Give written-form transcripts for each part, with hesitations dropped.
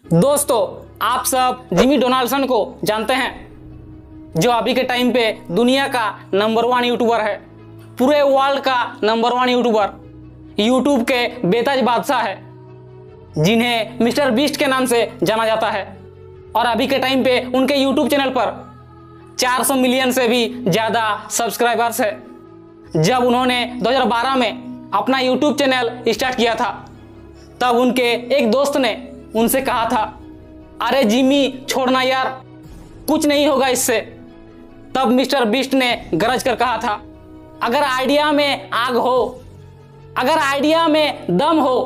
दोस्तों, आप सब जिमी डोनाल्डसन को जानते हैं, जो अभी के टाइम पे दुनिया का नंबर 1 यूट्यूबर है, पूरे वर्ल्ड का नंबर 1 यूट्यूबर, यूट्यूब के बेताज बादशाह है, जिन्हें मिस्टर बीस्ट के नाम से जाना जाता है। और अभी के टाइम पे उनके यूट्यूब चैनल पर 400 मिलियन से भी ज़्यादा सब्सक्राइबर्स है। जब उन्होंने 2012 में अपना यूट्यूब चैनल स्टार्ट किया था, तब उनके एक दोस्त ने उनसे कहा था, अरे जिमी छोड़ना यार, कुछ नहीं होगा इससे। तब मिस्टर बीस्ट ने गरज कर कहा था, अगर आइडिया में आग हो, अगर आइडिया में दम हो,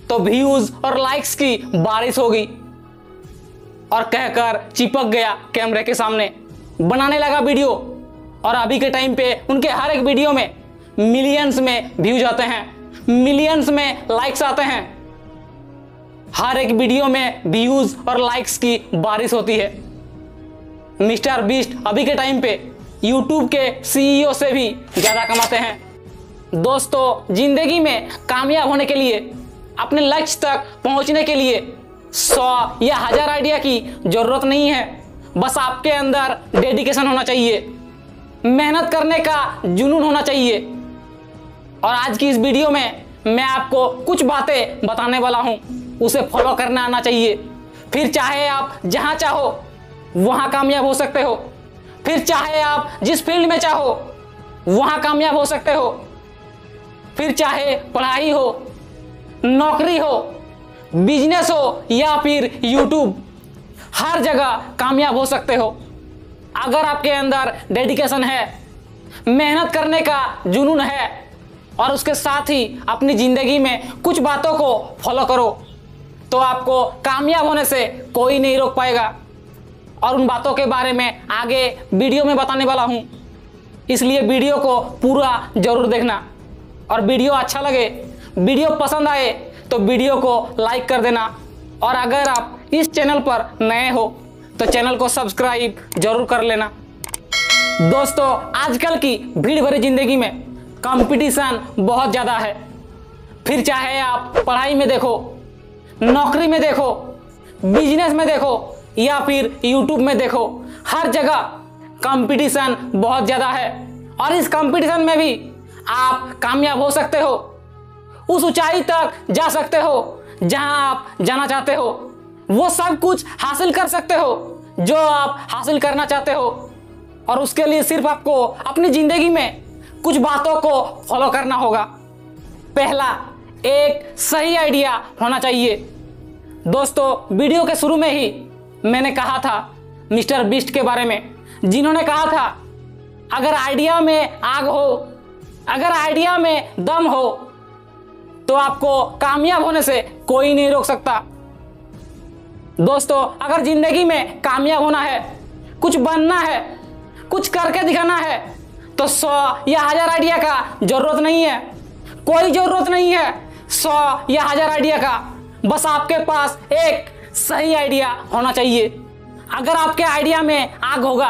तो व्यूज और लाइक्स की बारिश होगी। और कहकर चिपक गया कैमरे के सामने, बनाने लगा वीडियो। और अभी के टाइम पे उनके हर एक वीडियो में मिलियंस में व्यूज आते हैं, मिलियंस में लाइक्स आते हैं। हर एक वीडियो में व्यूज और लाइक्स की बारिश होती है। मिस्टर बीस्ट अभी के टाइम पे यूट्यूब के सीईओ से भी ज़्यादा कमाते हैं। दोस्तों, जिंदगी में कामयाब होने के लिए, अपने लक्ष्य तक पहुंचने के लिए 100 या 1000 आइडिया की जरूरत नहीं है। बस आपके अंदर डेडिकेशन होना चाहिए, मेहनत करने का जुनून होना चाहिए। और आज की इस वीडियो में मैं आपको कुछ बातें बताने वाला हूं, उसे फॉलो करना आना चाहिए। फिर चाहे आप जहां चाहो वहां कामयाब हो सकते हो, फिर चाहे आप जिस फील्ड में चाहो वहां कामयाब हो सकते हो, फिर चाहे पढ़ाई हो, नौकरी हो, बिजनेस हो या फिर यूट्यूब, हर जगह कामयाब हो सकते हो। अगर आपके अंदर डेडिकेशन है, मेहनत करने का जुनून है और उसके साथ ही अपनी ज़िंदगी में कुछ बातों को फॉलो करो, तो आपको कामयाब होने से कोई नहीं रोक पाएगा। और उन बातों के बारे में आगे वीडियो में बताने वाला हूँ, इसलिए वीडियो को पूरा ज़रूर देखना। और वीडियो अच्छा लगे, वीडियो पसंद आए तो वीडियो को लाइक कर देना। और अगर आप इस चैनल पर नए हो तो चैनल को सब्सक्राइब जरूर कर लेना। दोस्तों, आजकल की भीड़ भरी जिंदगी में कंपटीशन बहुत ज़्यादा है। फिर चाहे आप पढ़ाई में देखो, नौकरी में देखो, बिजनेस में देखो या फिर यूट्यूब में देखो, हर जगह कंपटीशन बहुत ज़्यादा है। और इस कंपटीशन में भी आप कामयाब हो सकते हो, उस ऊंचाई तक जा सकते हो जहां आप जाना चाहते हो, वो सब कुछ हासिल कर सकते हो जो आप हासिल करना चाहते हो। और उसके लिए सिर्फ आपको अपनी ज़िंदगी में कुछ बातों को फॉलो करना होगा। पहला, एक सही आइडिया होना चाहिए। दोस्तों, वीडियो के शुरू में ही मैंने कहा था मिस्टर बीस्ट के बारे में, जिन्होंने कहा था, अगर आइडिया में आग हो, अगर आइडिया में दम हो, तो आपको कामयाब होने से कोई नहीं रोक सकता। दोस्तों, अगर जिंदगी में कामयाब होना है, कुछ बनना है, कुछ करके दिखाना है, तो 100 या 1000 आइडिया का जरूरत नहीं है, कोई जरूरत नहीं है 100 या 1000 आइडिया का। बस आपके पास एक सही आइडिया होना चाहिए। अगर आपके आइडिया में आग होगा,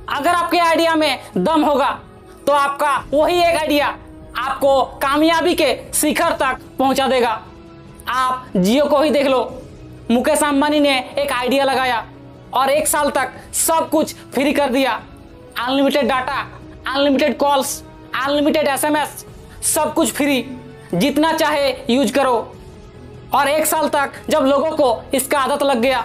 अगर आपके आइडिया में दम होगा, तो आपका वही एक आइडिया आपको कामयाबी के शिखर तक पहुंचा देगा। आप जियो को ही देख लो, मुकेश अंबानी ने एक आइडिया लगाया और 1 साल तक सब कुछ फ्री कर दिया। Unlimited data, unlimited calls, unlimited SMS, सब कुछ फ्री, जितना चाहे यूज करो। और 1 साल तक जब लोगों को इसका आदत लग गया,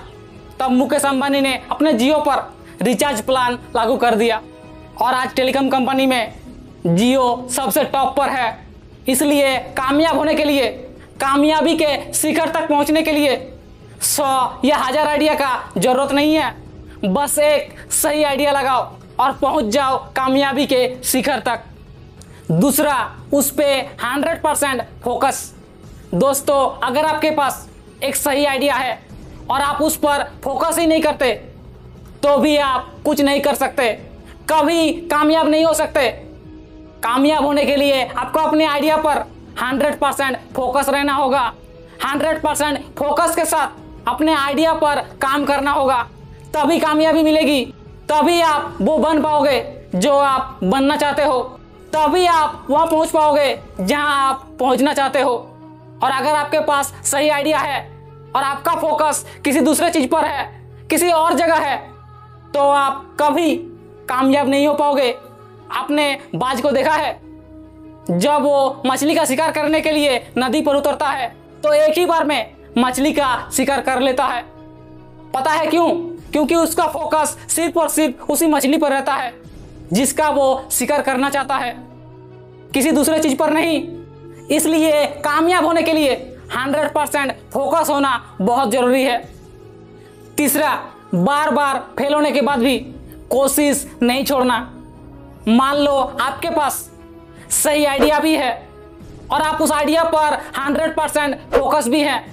तब मुकेश अंबानी ने अपने जियो पर रिचार्ज प्लान लागू कर दिया। और आज टेलीकॉम कंपनी में जियो सबसे टॉप पर है। इसलिए कामयाब होने के लिए, कामयाबी के शिखर तक पहुंचने के लिए 100 या 1000 आइडिया का जरूरत नहीं है। बस एक सही आइडिया लगाओ और पहुंच जाओ कामयाबी के शिखर तक। दूसरा, उस पे 100% फोकस। दोस्तों, अगर आपके पास एक सही आइडिया है और आप उस पर फोकस ही नहीं करते, तो भी आप कुछ नहीं कर सकते, कभी कामयाब नहीं हो सकते। कामयाब होने के लिए आपको अपने आइडिया पर 100% फोकस रहना होगा। 100% फोकस के साथ अपने आइडिया पर काम करना होगा, तभी कामयाबी मिलेगी। तभी आप वो बन पाओगे जो आप बनना चाहते हो, तभी आप वहां पहुंच पाओगे जहां आप पहुंचना चाहते हो। और अगर आपके पास सही आइडिया है और आपका फोकस किसी दूसरे चीज पर है, किसी और जगह है, तो आप कभी कामयाब नहीं हो पाओगे। आपने बाज को देखा है, जब वो मछली का शिकार करने के लिए नदी पर उतरता है तो एक ही बार में मछली का शिकार कर लेता है। पता है क्यों? क्योंकि उसका फोकस सिर्फ और सिर्फ उसी मछली पर रहता है जिसका वो शिकार करना चाहता है, किसी दूसरे चीज पर नहीं। इसलिए कामयाब होने के लिए 100% फोकस होना बहुत जरूरी है। तीसरा, बार बार फेल होने के बाद भी कोशिश नहीं छोड़ना। मान लो आपके पास सही आइडिया भी है और आप उस आइडिया पर 100% फोकस भी हैं।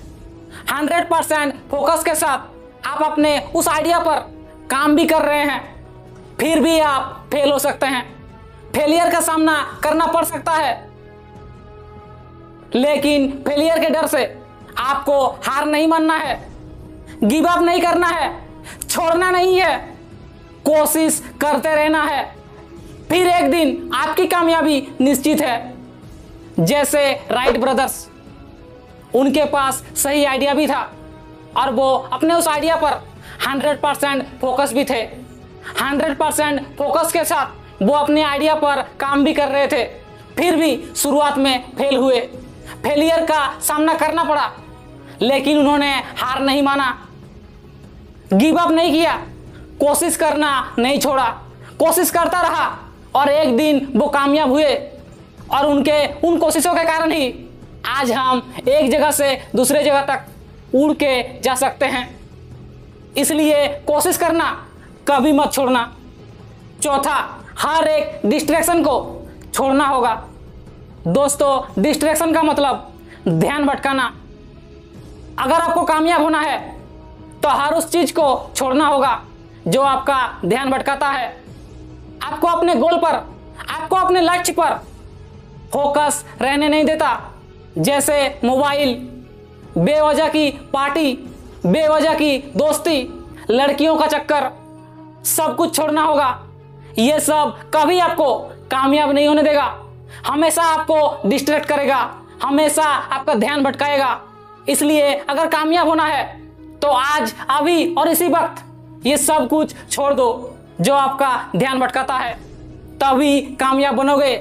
100% फोकस के साथ आप अपने उस आइडिया पर काम भी कर रहे हैं, फिर भी आप फेल हो सकते हैं, फेलियर का सामना करना पड़ सकता है। लेकिन फेलियर के डर से आपको हार नहीं मानना है, गिव अप नहीं करना है, छोड़ना नहीं है, कोशिश करते रहना है। फिर एक दिन आपकी कामयाबी निश्चित है। जैसे राइट ब्रदर्स, उनके पास सही आइडिया भी था और वो अपने उस आइडिया पर 100% फोकस भी थे। 100% फोकस के साथ वो अपने आइडिया पर काम भी कर रहे थे, फिर भी शुरुआत में फेल हुए, फेलियर का सामना करना पड़ा, लेकिन उन्होंने हार नहीं माना, गिव अप नहीं किया, कोशिश करना नहीं छोड़ा, कोशिश करता रहा और एक दिन वो कामयाब हुए। और उनके उन कोशिशों के कारण ही आज हम एक जगह से दूसरे जगह तक उड़ के जा सकते हैं। इसलिए कोशिश करना कभी मत छोड़ना। चौथा, हर एक डिस्ट्रैक्शन को छोड़ना होगा। दोस्तों, डिस्ट्रैक्शन का मतलब ध्यान भटकाना। अगर आपको कामयाब होना है तो हर उस चीज को छोड़ना होगा जो आपका ध्यान भटकाता है, आपको अपने गोल पर, आपको अपने लक्ष्य पर फोकस रहने नहीं देता। जैसे मोबाइल, बेवजह की पार्टी, बेवजह की दोस्ती, लड़कियों का चक्कर, सब कुछ छोड़ना होगा। ये सब कभी आपको कामयाब नहीं होने देगा, हमेशा आपको डिस्ट्रैक्ट करेगा, हमेशा आपका ध्यान भटकाएगा। इसलिए अगर कामयाब होना है तो आज, अभी और इसी वक्त ये सब कुछ छोड़ दो जो आपका ध्यान भटकाता है, तभी कामयाब बनोगे।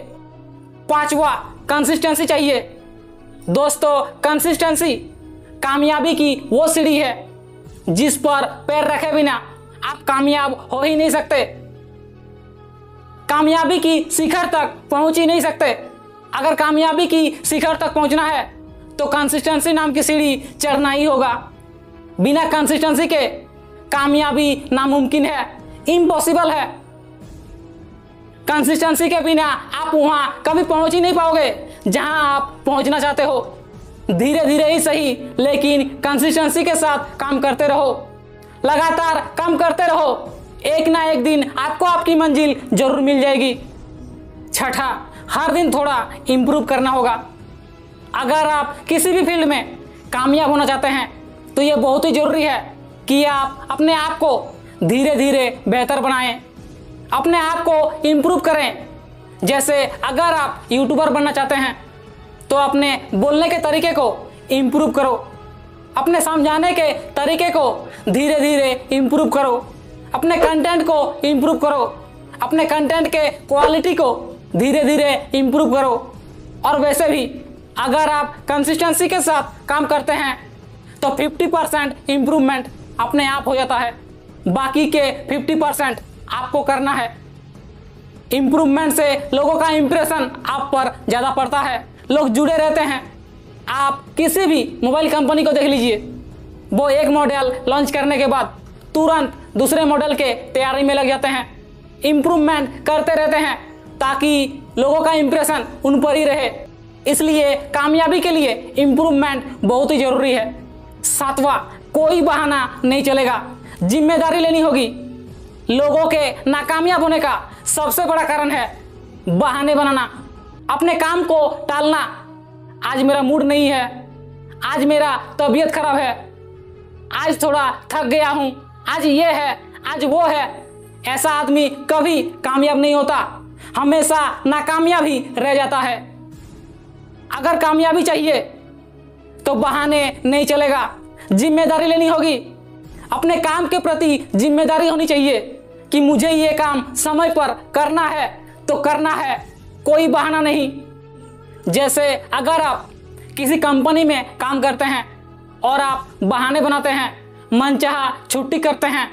पांचवा, कंसिस्टेंसी चाहिए। दोस्तों, कंसिस्टेंसी कामयाबी की वो सीढ़ी है जिस पर पैर रखे बिना आप कामयाब हो ही नहीं सकते, कामयाबी की शिखर तक पहुंच ही नहीं सकते। अगर कामयाबी की शिखर तक पहुंचना है तो कंसिस्टेंसी नाम की सीढ़ी चढ़ना ही होगा। बिना कंसिस्टेंसी के कामयाबी नामुमकिन है, इम्पॉसिबल है। कंसिस्टेंसी के बिना आप वहां कभी पहुंच ही नहीं पाओगे जहां आप पहुंचना चाहते हो। धीरे धीरे ही सही, लेकिन कंसिस्टेंसी के साथ काम करते रहो, लगातार काम करते रहो, एक ना एक दिन आपको आपकी मंजिल जरूर मिल जाएगी। छठा, हर दिन थोड़ा इंप्रूव करना होगा। अगर आप किसी भी फील्ड में कामयाब होना चाहते हैं तो यह बहुत ही जरूरी है कि आप अपने आप को धीरे धीरे बेहतर बनाएं, अपने आप को इंप्रूव करें। जैसे अगर आप यूट्यूबर बनना चाहते हैं तो अपने बोलने के तरीके को इंप्रूव करो, अपने समझाने के तरीके को धीरे धीरे इंप्रूव करो, अपने कंटेंट को इंप्रूव करो, अपने कंटेंट के क्वालिटी को धीरे धीरे इंप्रूव करो। और वैसे भी अगर आप कंसिस्टेंसी के साथ काम करते हैं तो 50% इंप्रूवमेंट अपने आप हो जाता है, बाकी के 50% आपको करना है। इंप्रूवमेंट से लोगों का इंप्रेशन आप पर ज़्यादा पड़ता है, लोग जुड़े रहते हैं। आप किसी भी मोबाइल कंपनी को देख लीजिए, वो एक मॉडल लॉन्च करने के बाद तुरंत दूसरे मॉडल के तैयारी में लग जाते हैं, इंप्रूवमेंट करते रहते हैं ताकि लोगों का इंप्रेशन उन पर ही रहे। इसलिए कामयाबी के लिए इंप्रूवमेंट बहुत ही जरूरी है। सातवां, कोई बहाना नहीं चलेगा, जिम्मेदारी लेनी होगी। लोगों के नाकामयाब होने का सबसे बड़ा कारण है बहाने बनाना, अपने काम को टालना। आज मेरा मूड नहीं है, आज मेरा तबीयत खराब है, आज थोड़ा थक गया हूं, आज ये है, आज वो है। ऐसा आदमी कभी कामयाब नहीं होता, हमेशा नाकामयाब ही रह जाता है। अगर कामयाबी चाहिए तो बहाने नहीं चलेगा, जिम्मेदारी लेनी होगी। अपने काम के प्रति जिम्मेदारी होनी चाहिए कि मुझे ये काम समय पर करना है तो करना है, कोई बहाना नहीं। जैसे अगर आप किसी कंपनी में काम करते हैं और आप बहाने बनाते हैं, मनचाहा छुट्टी करते हैं,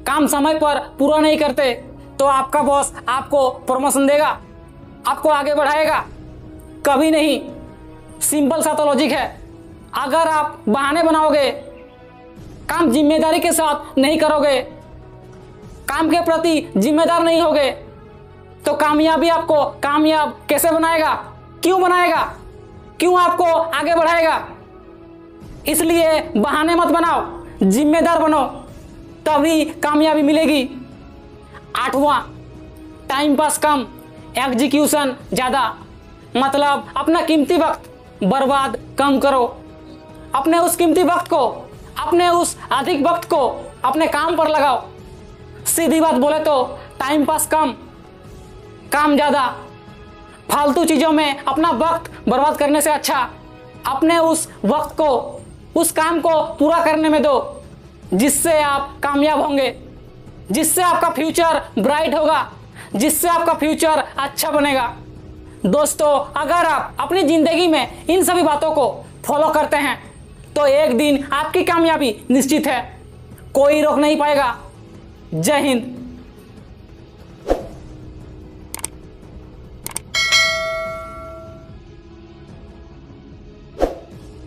काम समय पर पूरा नहीं करते, तो आपका बॉस आपको प्रमोशन देगा, आपको आगे बढ़ाएगा? कभी नहीं। सिंपल सा तो लॉजिक है। अगर आप बहाने बनाओगे, काम जिम्मेदारी के साथ नहीं करोगे, काम के प्रति जिम्मेदार नहीं होगे, तो कामयाबी आपको कामयाब कैसे बनाएगा? क्यों बनाएगा? क्यों आपको आगे बढ़ाएगा? इसलिए बहाने मत बनाओ, जिम्मेदार बनो, तभी कामयाबी मिलेगी। 8वां, टाइम पास कम, एग्जीक्यूशन ज़्यादा। मतलब अपना कीमती वक्त बर्बाद कम करो। अपने उस कीमती वक्त को, अपने उस अधिक वक्त को अपने काम पर लगाओ। सीधी बात बोले तो टाइम पास कम, काम ज़्यादा। फालतू चीज़ों में अपना वक्त बर्बाद करने से अच्छा अपने उस वक्त को, उस काम को पूरा करने में दो, जिससे आप कामयाब होंगे, जिससे आपका फ्यूचर ब्राइट होगा, जिससे आपका फ्यूचर अच्छा बनेगा। दोस्तों, अगर आप अपनी ज़िंदगी में इन सभी बातों को फॉलो करते हैं तो एक दिन आपकी कामयाबी निश्चित है, कोई रोक नहीं पाएगा। जय हिंद।